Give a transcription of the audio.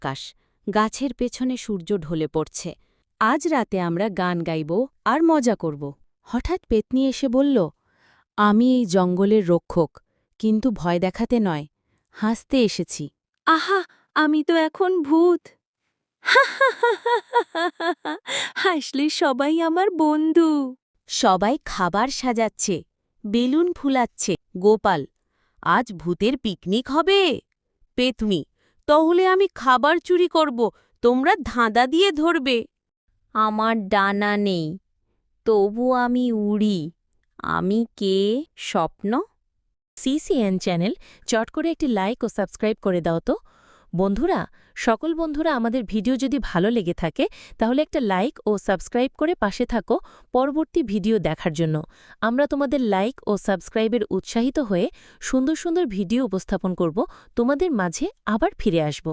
আকাশ, গাছের পেছনে সূর্য ঢলে পড়ছে। আজ রাতে আমরা গান গাইব আর মজা করব। হঠাৎ পেতনি এসে বলল, আমি এই জঙ্গলের রক্ষক, কিন্তু ভয় দেখাতে নয়, হাসতে এসেছি। আহা, আমি তো এখন ভূত। হাসলে সবাই আমার বন্ধু। সবাই খাবার সাজাচ্ছে, বেলুন ফুলাচ্ছে। গোপাল, আজ ভূতের পিকনিক হবে। পেতনি, তাহলে আমি খাবার চুরি করব, তোমরা ধাঁধা দিয়ে ধরবে। আমার ডানা নেই, তবু আমি উড়ি। আমি কে? স্বপ্ন? সিসিএন চ্যানেল চট করে একটি লাইক ও সাবস্ক্রাইব করে দাও তো। বন্ধুরা, সকল বন্ধুরা, আমাদের ভিডিও যদি ভালো লেগে থাকে তাহলে একটা লাইক ও সাবস্ক্রাইব করে পাশে থাকো পরবর্তী ভিডিও দেখার জন্য। আমরা তোমাদের লাইক ও সাবস্ক্রাইবের উৎসাহিত হয়ে সুন্দর সুন্দর ভিডিও উপস্থাপন করব, তোমাদের মাঝে আবার ফিরে আসব।